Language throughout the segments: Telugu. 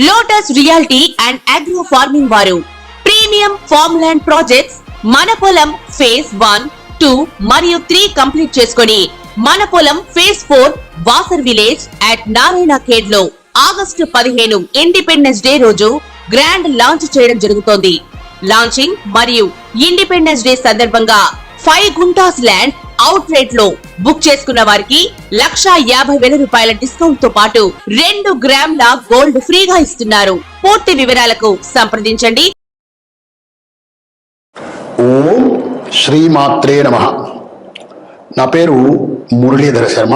Lotus reality and agro farming వారు ప్రీమియం ఫార్మ్ ల్యాండ్ ప్రాజెక్ట్స్ మన పొలం ఫేజ్ 1, 2 మరియు 3 కంప్లీట్ చేసుకొని మన పొలం phase 4 Wasar village at Narayana Khed లో ఆగస్టు 15 ఇండిపెండెన్స్ డే రోజు గ్రాండ్ లాంచ్ చేయడం జరుగుతోంది. లాంచింగ్ మరియు ఇండిపెండెన్స్ డే సందర్భంగా 5 గుంటాస్ ల్యాండ్ అవుట్ రేట్ లో బుక్ చేసుకున్న వారికి 1,50,000 రూపాయల డిస్కౌంట్ తో పాటు 2 గ్రాముల గోల్డ్ ఫ్రీగా ఇస్తున్నారు. పూర్తి వివరాలకు సంప్రదించండి. ఓం శ్రీమాత్రే నమః. నా పేరు మురళీధర శర్మ.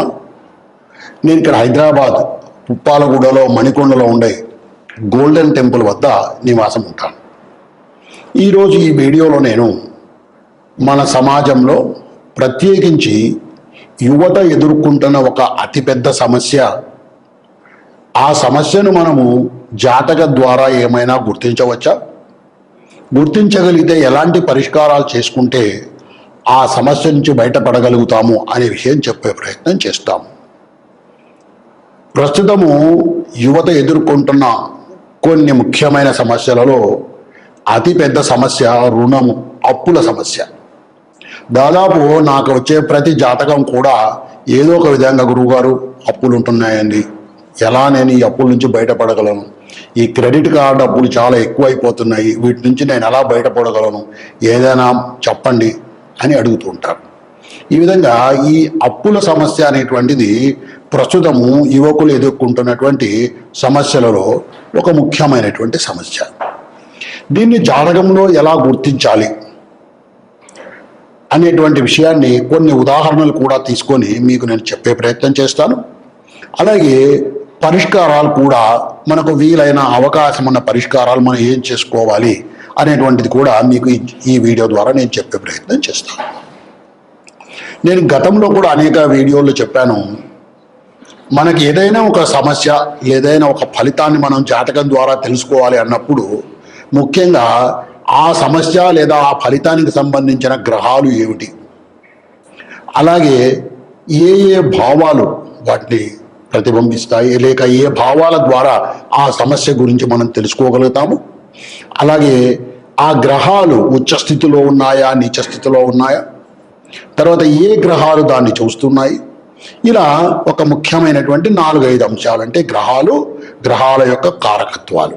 నేను ఇక్కడ హైదరాబాద్ పుప్పాలగూడలో మణికొండలో ఉండే గోల్డెన్ టెంపుల్ వద్ద నివాసం ఉంటాను. ఈరోజు ఈ వీడియోలో నేను మన సమాజంలో ప్రత్యేకించి యువత ఎదుర్కొంటున్న ఒక అతిపెద్ద సమస్య, ఆ సమస్యను మనము జాతక ద్వారా ఏమైనా గుర్తించవచ్చా, గుర్తించగలిగితే ఎలాంటి పరిష్కారాలు చేసుకుంటే ఆ సమస్య నుంచి బయటపడగలుగుతాము అనే విషయం చెప్పే ప్రయత్నం చేస్తాము. ప్రస్తుతము యువత ఎదుర్కొంటున్న కొన్ని ముఖ్యమైన సమస్యలలో అతిపెద్ద సమస్య రుణము, అప్పుల సమస్య. దాదాపు నాకు వచ్చే ప్రతి జాతకం కూడా ఏదో ఒక విధంగా గురువుగారు అప్పులు ఉంటున్నాయండి, ఎలా నేను ఈ అప్పుల నుంచి బయటపడగలను, ఈ క్రెడిట్ కార్డు అప్పులు చాలా ఎక్కువైపోతున్నాయి, వీటి నుంచి నేను ఎలా బయటపడగలను, ఏదైనా చెప్పండి అని అడుగుతూ ఉంటారు. ఈ విధంగా ఈ అప్పుల సమస్య అనేటువంటిది ప్రస్తుతము యువకులు ఎదుర్కొంటున్నటువంటి సమస్యలలో ఒక ముఖ్యమైనటువంటి సమస్య. దీన్ని జాతకంలో ఎలా గుర్తించాలి అనేటువంటి విషయాన్ని కొన్ని ఉదాహరణలు కూడా తీసుకొని మీకు నేను చెప్పే ప్రయత్నం చేస్తాను. అలాగే పరిష్కారాలు కూడా, మనకు వీలైన అవకాశం ఉన్న పరిష్కారాలు మనం ఏం చేసుకోవాలి అనేటువంటిది కూడా మీకు ఈ వీడియో ద్వారా నేను చెప్పే ప్రయత్నం చేస్తాను. నేను గతంలో కూడా అనేక వీడియోల్లో చెప్పాను, మనకి ఏదైనా ఒక సమస్య, ఏదైనా ఒక ఫలితాన్ని మనం జాతకం ద్వారా తెలుసుకోవాలి అన్నప్పుడు ముఖ్యంగా ఆ సమస్య లేదా ఆ ఫలితానికి సంబంధించిన గ్రహాలు ఏమిటి, అలాగే ఏ ఏ భావాలు వాటిని ప్రతిబింబిస్తాయి, లేక ఏ భావాల ద్వారా ఆ సమస్య గురించి మనం తెలుసుకోగలుగుతాము, అలాగే ఆ గ్రహాలు ఉచ్చ స్థితిలో ఉన్నాయా, నీచ స్థితిలో ఉన్నాయా, తర్వాత ఏ గ్రహాలు దాన్ని చూస్తున్నాయి, ఇలా ఒక ముఖ్యమైనటువంటి 4-5 అంశాలు. అంటే గ్రహాలు, గ్రహాల యొక్క కారకత్వాలు,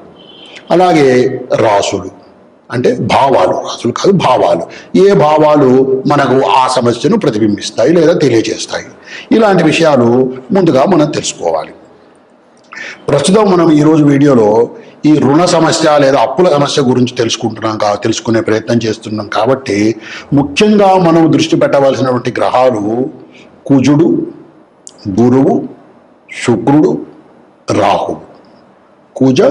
అలాగే రాసులు అంటే భావాలు, రాసులు కాదు భావాలు, ఏ భావాలు మనకు ఆ సమస్యను ప్రతిబింబిస్తాయి లేదా తెలియజేస్తాయి, ఇలాంటి విషయాలు ముందుగా మనం తెలుసుకోవాలి. ప్రస్తుతం మనం ఈరోజు వీడియోలో ఈ రుణ సమస్య లేదా అప్పుల సమస్య గురించి తెలుసుకునే ప్రయత్నం చేస్తున్నాం. కాబట్టి ముఖ్యంగా మనం దృష్టి పెట్టవలసినటువంటి గ్రహాలు కుజుడు, గురువు, శుక్రుడు, రాహు. కుజ,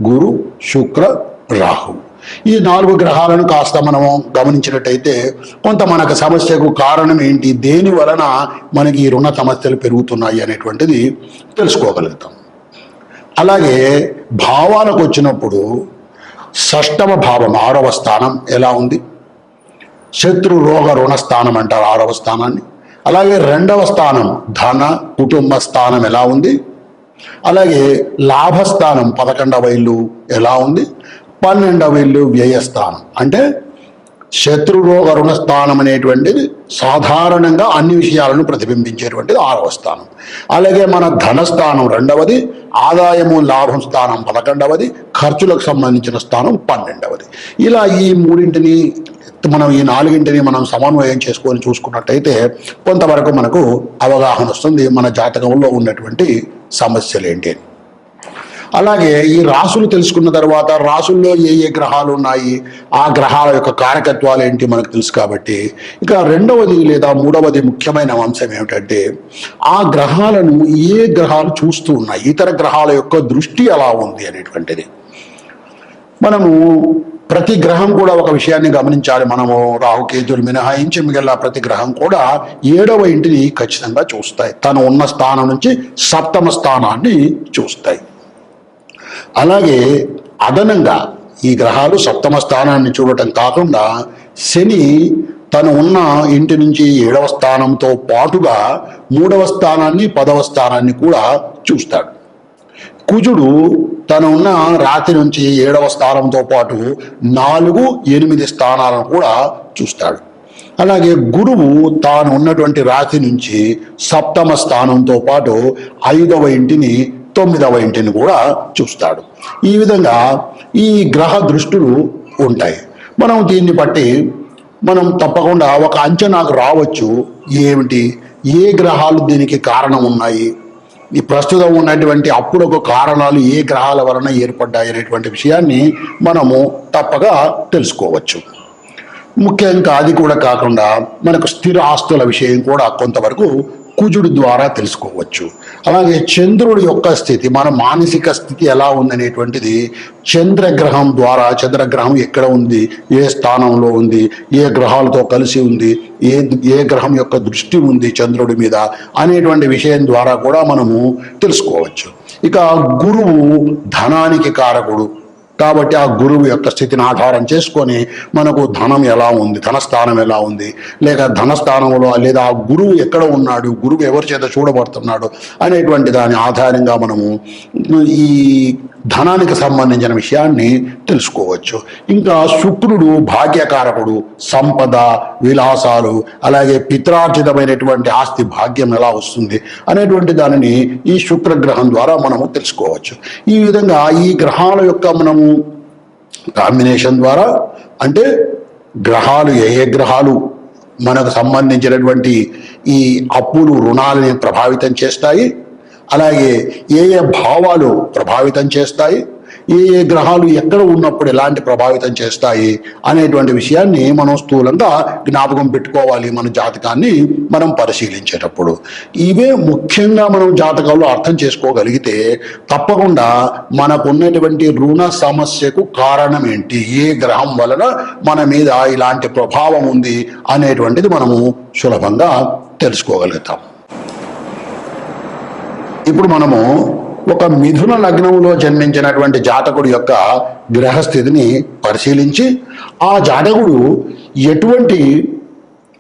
గురు, శుక్ర, రాహు, ఈ 4 గ్రహాలను కాస్త మనము గమనించినట్టయితే కొంత మనకు సమస్యకు కారణం ఏంటి, దేని వలన మనకి ఈ రుణ సమస్యలు పెరుగుతున్నాయి అనేటువంటిది తెలుసుకోగలుగుతాం. అలాగే భావాలకు వచ్చినప్పుడు షష్టమ భావం 6వ స్థానం ఎలా ఉంది, శత్రు రోగ రుణ స్థానం అంటారు 6వ స్థానాన్ని. అలాగే 2వ స్థానం ధన కుటుంబ స్థానం ఎలా ఉంది, అలాగే లాభస్థానం 11వ ఇల్లు ఎలా ఉంది, 12వ ఇల్లు వ్యయస్థానం. అంటే శత్రురోగ రుణ స్థానం అనేటువంటిది సాధారణంగా అన్ని విషయాలను ప్రతిబింబించేటువంటిది 6వ స్థానం. అలాగే మన ధనస్థానం 2వది, ఆదాయము లాభం స్థానం 11వది, ఖర్చులకు సంబంధించిన స్థానం 12వది. ఇలా ఈ 3ంటిని మనం ఈ 4ంటిని మనం సమన్వయం చేసుకొని చూసుకున్నట్టయితే కొంతవరకు మనకు అవగాహన వస్తుంది మన జాతకంలో ఉన్నటువంటి సమస్యలు ఏంటి అని. అలాగే ఈ రాసులు తెలుసుకున్న తర్వాత రాసుల్లో ఏ ఏ గ్రహాలు ఉన్నాయి, ఆ గ్రహాల యొక్క కారకత్వాలు ఏంటి మనకు తెలుసు. కాబట్టి ఇక 2వది లేదా 3వది ముఖ్యమైన అంశం ఏమిటంటే ఆ గ్రహాలను ఏ గ్రహాలు చూస్తూ ఉన్నాయి, ఇతర గ్రహాల యొక్క దృష్టి ఎలా ఉంది అనేటువంటిది. మనము ప్రతి గ్రహం కూడా ఒక విషయాన్ని గమనించాలి. మనము రాహుకేతులు మినహాయించి మిగిలిన ప్రతి గ్రహం కూడా 7వ ఇంటిని ఖచ్చితంగా చూస్తాయి, తను ఉన్న స్థానం నుంచి 7వ స్థానాన్ని చూస్తాయి. అలాగే అదనంగా ఈ గ్రహాలు 7వ స్థానాన్ని చూడటం కాకుండా శని తను ఉన్న ఇంటి నుంచి 7వ స్థానంతో పాటుగా 3వ స్థానాన్ని 10వ స్థానాన్ని కూడా చూస్తాడు. కుజుడు తను ఉన్న రాశి నుంచి 7వ స్థానంతో పాటు 4, 8 స్థానాలను కూడా చూస్తాడు. అలాగే గురువు తాను ఉన్నటువంటి రాశి నుంచి 7వ స్థానంతో పాటు 5వ ఇంటిని, 9వ ఇంటిని కూడా చూస్తాడు. ఈ విధంగా ఈ గ్రహ దృష్టులు ఉంటాయి. మనం దీన్ని బట్టి మనం తప్పకుండా ఒక అంచనాకు రావచ్చు. ఏమిటి, ఏ గ్రహాలు దీనికి కారణం ఉన్నాయి, ఈ ప్రస్తుతం ఉన్నటువంటి అప్పుడొక కారణాలు ఏ గ్రహాల వలన ఏర్పడ్డాయి అనేటువంటి విషయాన్ని మనము తప్పగా తెలుసుకోవచ్చు. ముఖ్యంగా అది కూడా కాకుండా మనకు స్థిర ఆస్తుల విషయం కూడా కొంతవరకు కుజుడు ద్వారా తెలుసుకోవచ్చు. అలాగే చంద్రుడి యొక్క స్థితి, మన మానసిక స్థితి ఎలా ఉందనేటువంటిది చంద్రగ్రహం ద్వారా, చంద్రగ్రహం ఎక్కడ ఉంది, ఏ స్థానంలో ఉంది, ఏ గ్రహాలతో కలిసి ఉంది, ఏ గ్రహం యొక్క దృష్టి ఉంది చంద్రుడి మీద అనేటువంటి విషయం ద్వారా కూడా మనము తెలుసుకోవచ్చు. ఇక గురువు ధనానికి కారకుడు కాబట్టి ఆ గురువు యొక్క స్థితిని ఆధారం చేసుకొని మనకు ధనం ఎలా ఉంది, ధనస్థానం ఎలా ఉంది, లేక ధనస్థానంలో లేదా ఆ గురువు ఎక్కడ ఉన్నాడు, గురువు ఎవరి చేత చూడబడుతున్నాడు అనేటువంటి దాని ఆధారంగా మనము ఈ ధనానికి సంబంధించిన విషయాన్ని తెలుసుకోవచ్చు. ఇంకా శుక్రుడు భాగ్యకారకుడు, సంపద, విలాసాలు, అలాగే పిత్రార్జితమైనటువంటి ఆస్తి భాగ్యం ఎలా వస్తుంది అనేటువంటి దానిని ఈ శుక్రగ్రహం ద్వారా మనము తెలుసుకోవచ్చు. ఈ విధంగా ఈ గ్రహాల యొక్క మనము కాంబినేషన్ ద్వారా, అంటే గ్రహాలు ఏ గ్రహాలు మనకు సంబంధించినటువంటి ఈ అప్పులు, రుణాలని ప్రభావితం చేస్తాయి, అలాగే ఏ భావాలు ప్రభావితం చేస్తాయి, ఏ గ్రహాలు ఎక్కడ ఉన్నప్పుడు ఎలాంటి ప్రభావితం చేస్తాయి అనేటువంటి విషయాన్ని మనం స్థూలంగా జ్ఞాపకం పెట్టుకోవాలి మన జాతకాన్ని మనం పరిశీలించేటప్పుడు. ఇవే ముఖ్యంగా మనం జాతకాల్లో అర్థం చేసుకోగలిగితే తప్పకుండా మనకున్నటువంటి రుణ సమస్యకు కారణం ఏంటి, ఏ గ్రహం వలన మన మీద ఇలాంటి ప్రభావం ఉంది అనేటువంటిది మనము సులభంగా తెలుసుకోగలుగుతాం. ఇప్పుడు మనము ఒక మిథున లగ్నంలో జన్మించినటువంటి జాతకుడి యొక్క గ్రహస్థితిని పరిశీలించి ఆ జాతకుడు ఎటువంటి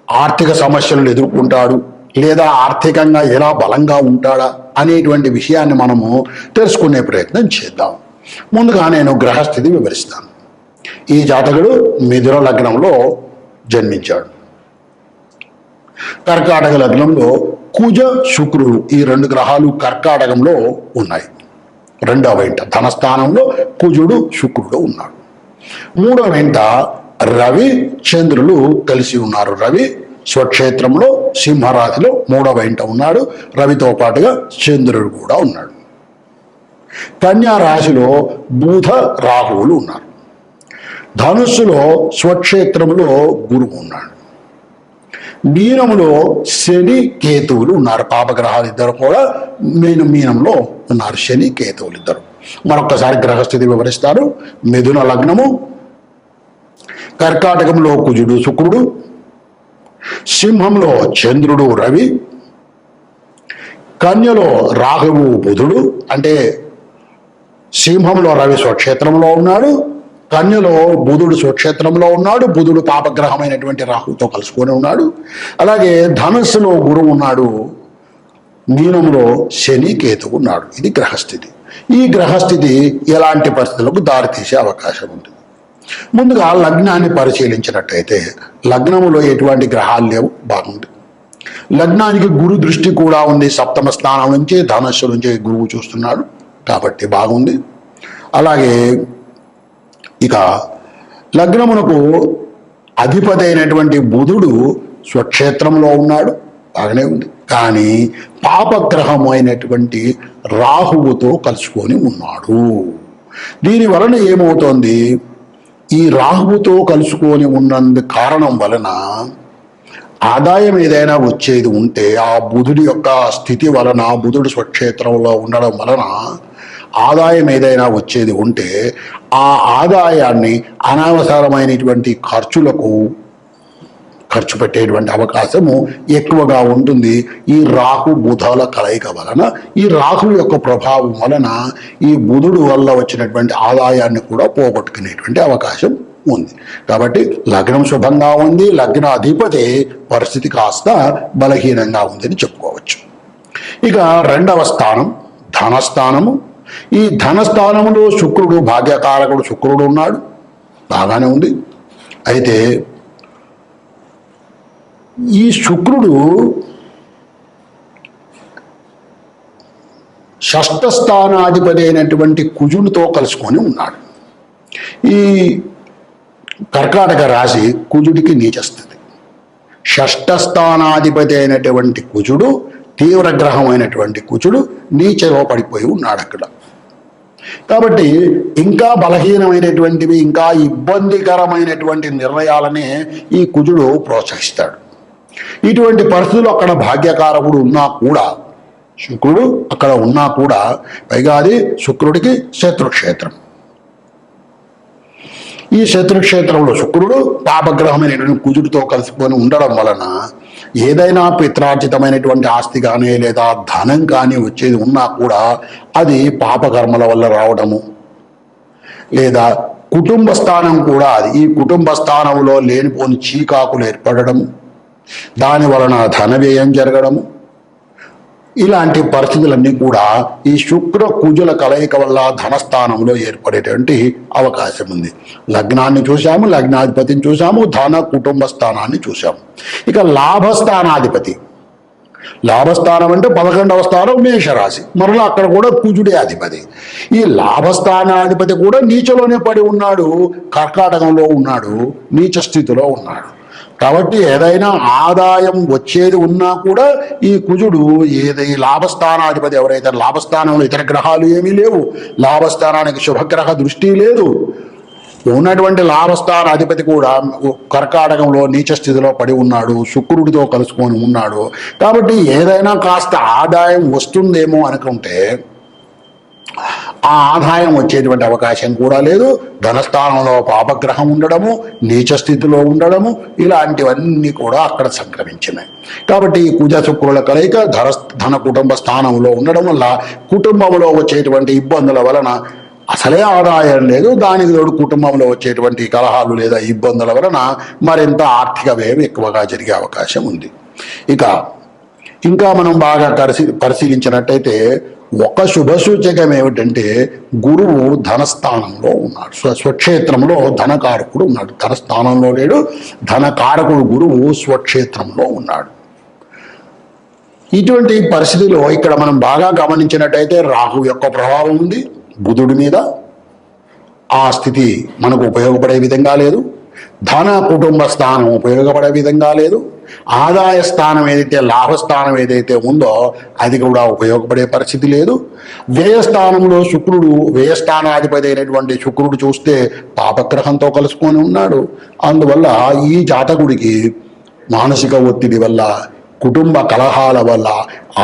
ఆర్థిక సమస్యలను ఎదుర్కొంటాడు, లేదా ఆర్థికంగా ఎలా బలంగా ఉంటాడా అనేటువంటి విషయాన్ని మనము తెలుసుకునే ప్రయత్నం చేద్దాం. ముందుగా నేను గ్రహస్థితి వివరిస్తాను. ఈ జాతకుడు మిథున లగ్నంలో జన్మించాడు. కర్కాటక లగ్నంలో కుజ, శుక్రుడు ఈ 2 గ్రహాలు కర్కాటకంలో ఉన్నాయి. 2వ ఇంట ధనస్థానంలో కుజుడు, శుక్రుడు ఉన్నాడు. 3వ ఇంట రవి, చంద్రులు కలిసి ఉన్నారు. రవి స్వక్షేత్రంలో సింహరాశిలో 3వ ఇంట ఉన్నాడు. రవితో పాటుగా చంద్రుడు కూడా ఉన్నాడు. కన్యా రాశిలో బుధ, రాహువులు ఉన్నారు. ధనుస్సులో స్వక్షేత్రంలో గురువు ఉన్నాడు. మీనంలో శని, కేతువులు ఉన్నారు. పాపగ్రహాలు ఇద్దరు కూడా మీనంలో ఉన్నారు, శని, కేతువులు ఇద్దరు. మరొక్కసారి గ్రహస్థితి వివరిస్తారు. మిథున లగ్నము, కర్కాటకంలో కుజుడు, శుక్రుడు, సింహంలో చంద్రుడు, రవి, కన్యలో రాహువు, బుధుడు. అంటే సింహంలో రవి స్వక్షేత్రంలో ఉన్నాడు, కన్యలో బుధుడు స్వక్షేత్రంలో ఉన్నాడు. బుధుడు పాపగ్రహమైనటువంటి రాహుతో కలుసుకొని ఉన్నాడు. అలాగే ధనుస్సులో గురువు ఉన్నాడు, మీనంలో శని, కేతువు ఉన్నాడు. ఇది గ్రహస్థితి. ఈ గ్రహస్థితి ఎలాంటి పరిస్థితులకు దారితీసే అవకాశం ఉంటుంది. ముందుగా లగ్నాన్ని పరిశీలించినట్టయితే లగ్నములో ఎటువంటి గ్రహాలు లేవు, బాగుంది. లగ్నానికి గురు దృష్టి కూడా ఉంది. 7వ స్థానం నుంచి, ధనస్సు నుంచి గురువు చూస్తున్నాడు కాబట్టి బాగుంది. అలాగే ఇక లగ్నమునకు అధిపతి అయినటువంటి బుధుడు స్వక్షేత్రంలో ఉన్నాడు, బాగానే ఉంది. కానీ పాపగ్రహం అయినటువంటి రాహువుతో కలుసుకొని ఉన్నాడు. దీని వలన ఏమవుతోంది, ఈ రాహువుతో కలుసుకొని ఉన్నందు కారణం వలన ఆదాయం ఏదైనా వచ్చేది ఉంటే ఆ బుధుడి యొక్క స్థితి వలన, బుధుడు స్వక్షేత్రంలో ఉండడం వలన ఆదాయం ఏదైనా వచ్చేది ఉంటే ఆ ఆదాయాన్ని అనవసరమైనటువంటి ఖర్చులకు ఖర్చు పెట్టేటువంటి అవకాశము ఎక్కువగా ఉంటుంది. ఈ రాహు బుధాల కలయిక వలన, ఈ రాహు యొక్క ప్రభావం వలన ఈ బుధుడు వల్ల వచ్చినటువంటి ఆదాయాన్ని కూడా పోగొట్టుకునేటువంటి అవకాశం ఉంది. కాబట్టి లగ్నం శుభంగా ఉంది, లగ్న అధిపతి పరిస్థితి కాస్త బలహీనంగా ఉందని చెప్పుకోవచ్చు. ఇక 2వ స్థానం ధనస్థానము. ఈ ధనస్థానంలో శుక్రుడు, భాగ్యకారకుడు శుక్రుడు ఉన్నాడు, బాగానే ఉంది. అయితే ఈ శుక్రుడు షష్ఠ స్థానాధిపతి అయినటువంటి కుజునితో కలుసుకొని ఉన్నాడు. ఈ కర్కాటక రాశి కుజుడికి నీచస్థితి. షష్ఠ స్థానాధిపతి అయినటువంటి కుజుడు, తీవ్రగ్రహమైనటువంటి కుజుడు నీచలో పడిపోయి ఉన్నాడు అక్కడ. కాబట్టి ఇంకా బలహీనమైనటువంటివి, ఇంకా ఇబ్బందికరమైనటువంటి నిర్ణయాలనే ఈ కుజుడు ప్రోత్సహిస్తాడు. ఇటువంటి పరిస్థితులు అక్కడ భాగ్యకారకుడు ఉన్నా కూడా, శుక్రుడు అక్కడ ఉన్నా కూడా, పైగా అది శుక్రుడికి శత్రుక్షేత్రం. ఈ శత్రుక్షేత్రంలో శుక్రుడు పాపగ్రహమైనటువంటి కుజుడితో కలిసిపోయి ఉండడం వలన ఏదైనా పిత్రార్జితమైనటువంటి ఆస్తి కానీ లేదా ధనం కానీ వచ్చేది ఉన్నా కూడా అది పాపకర్మల వల్ల రావడము, లేదా కుటుంబ స్థానం కూడా అది ఈ కుటుంబ స్థానంలో లేనిపోని చీకాకులు ఏర్పడము, దాని వలన ధన వ్యయం జరగడము, ఇలాంటి పరిస్థితులన్నీ కూడా ఈ శుక్ర కుజుల కలయిక వల్ల ధనస్థానంలో ఏర్పడేటువంటి అవకాశం ఉంది. లగ్నాన్ని చూసాము, లగ్నాధిపతిని చూసాము, ధన కుటుంబ స్థానాన్ని చూసాము. ఇక లాభస్థానాధిపతి, లాభస్థానం అంటే 11వ స్థానం మేషరాశి, మరలా అక్కడ కూడా కుజుడే అధిపతి. ఈ లాభస్థానాధిపతి కూడా నీచలోనే పడి ఉన్నాడు, కర్కాటకంలో ఉన్నాడు, నీచ స్థితిలో ఉన్నాడు. కాబట్టి ఏదైనా ఆదాయం వచ్చేది ఉన్నా కూడా ఈ కుజుడు లాభస్థానాధిపతి ఎవరైతే, లాభస్థానంలో ఇతర గ్రహాలు ఏమీ లేవు, లాభస్థానానికి శుభగ్రహ దృష్టి లేదు, ఉన్నటువంటి లాభస్థాన అధిపతి కూడా కర్కాటకంలో నీచ స్థితిలో పడి ఉన్నాడు, శుక్రుడితో కలుసుకొని ఉన్నాడు. కాబట్టి ఏదైనా కాస్త ఆదాయం వస్తుందేమో అనుకుంటే ఆ ఆదాయం వచ్చేటువంటి అవకాశం కూడా లేదు. ధనస్థానంలో పాపగ్రహం ఉండడము, నీచ స్థితిలో ఉండడము, ఇలాంటివన్నీ కూడా అక్కడ సంక్రమించినాయి. కాబట్టి ఈ కుజ శుక్రుల కలయిక ధన కుటుంబ స్థానంలో ఉండడం వల్ల కుటుంబంలో వచ్చేటువంటి ఇబ్బందుల వలన అసలే ఆదాయం లేదు, దానికి తోడు కుటుంబంలో వచ్చేటువంటి కలహాలు లేదా ఇబ్బందుల వలన మరింత ఆర్థిక వ్యయం ఎక్కువగా జరిగే అవకాశం ఉంది. ఇంకా మనం బాగా పరిశీలించినట్టయితే ఒక శుభసూచకం ఏమిటంటే గురువు ధనస్థానంలో ఉన్నాడు, స్వక్షేత్రంలో ధనకారకుడు ఉన్నాడు. ధనస్థానంలో లేడు, ధనకారకుడు గురువు స్వక్షేత్రంలో ఉన్నాడు. ఇటువంటి పరిస్థితిలో ఇక్కడ మనం బాగా గమనించినట్టయితే రాహు యొక్క ప్రభావం ఉంది బుధుడి మీద. ఆ స్థితి మనకు ఉపయోగపడే విధంగా లేదు. ధన కుటుంబ స్థానం ఉపయోగపడే విధంగా లేదు. ఆదాయ స్థానం ఏదైతే, లాభస్థానం ఏదైతే ఉందో అది కూడా ఉపయోగపడే పరిస్థితి లేదు. వ్యయస్థానంలో శుక్రుడు, వ్యయస్థానాధిపతి అయినటువంటి శుక్రుడు చూస్తే పాపగ్రహంతో కలుసుకొని ఉన్నాడు. అందువల్ల ఈ జాతకుడికి మానసిక ఒత్తిడి వల్ల, కుటుంబ కలహాల వల్ల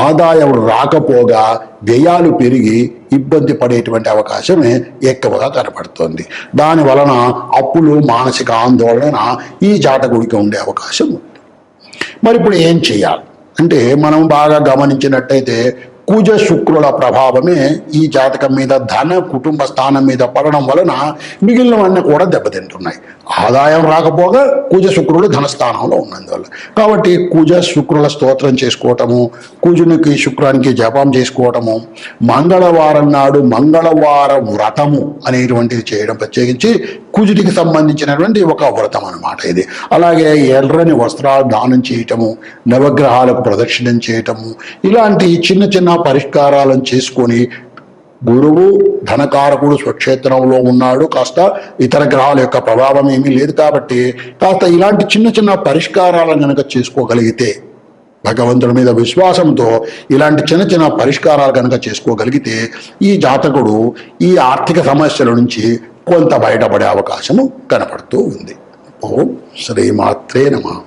ఆదాయం రాకపోగా వ్యయాలు పెరిగి ఇబ్బంది పడేటువంటి అవకాశమే ఎక్కువగా కనపడుతుంది. దాని వలన అప్పులు, మానసిక ఆందోళన ఈ జాతకుడికి ఉండే అవకాశం ఉంది. మరి ఇప్పుడు ఏం చేయాలి అంటే, మనం బాగా గమనించినట్టయితే కుజ శుక్రుల ప్రభావమే ఈ జాతకం మీద, ధన కుటుంబ స్థానం మీద పడడం వలన మిగిలినవన్నీ కూడా దెబ్బతింటున్నాయి. ఆదాయం రాకపోగా కుజ శుక్రుడు ధనస్థానంలో ఉన్నందువల్ల. కాబట్టి కుజ శుక్రుల స్తోత్రం చేసుకోవటము, కుజునికి శుక్రానికి జపం చేసుకోవటము, మంగళవారం నాడు మంగళవార వ్రతము అనేటువంటిది చేయడం, ప్రత్యేకించి కుజుడికి సంబంధించినటువంటి ఒక వ్రతం అన్నమాట ఇది. అలాగే ఎర్రని వస్త్రాలు దానం చేయటము, నవగ్రహాలకు ప్రదక్షిణం చేయటము, ఇలాంటి చిన్న చిన్న పరిష్కారాలను చేసుకొని, గురువు ధనకారకుడు స్వక్షేత్రంలో ఉన్నాడు, కాస్త ఇతర గ్రహాల యొక్క ప్రభావం ఏమీ లేదు కాబట్టి కాస్త ఇలాంటి చిన్న చిన్న పరిష్కారాలను కనుక చేసుకోగలిగితే, భగవంతుడి మీద విశ్వాసంతో ఇలాంటి చిన్న చిన్న పరిష్కారాలు కనుక చేసుకోగలిగితే ఈ జాతకుడు ఈ ఆర్థిక సమస్యల నుంచి కొంత బయటపడే అవకాశము కనపడుతూ ఉంది. ఓం శ్రీమాత్రే నమః.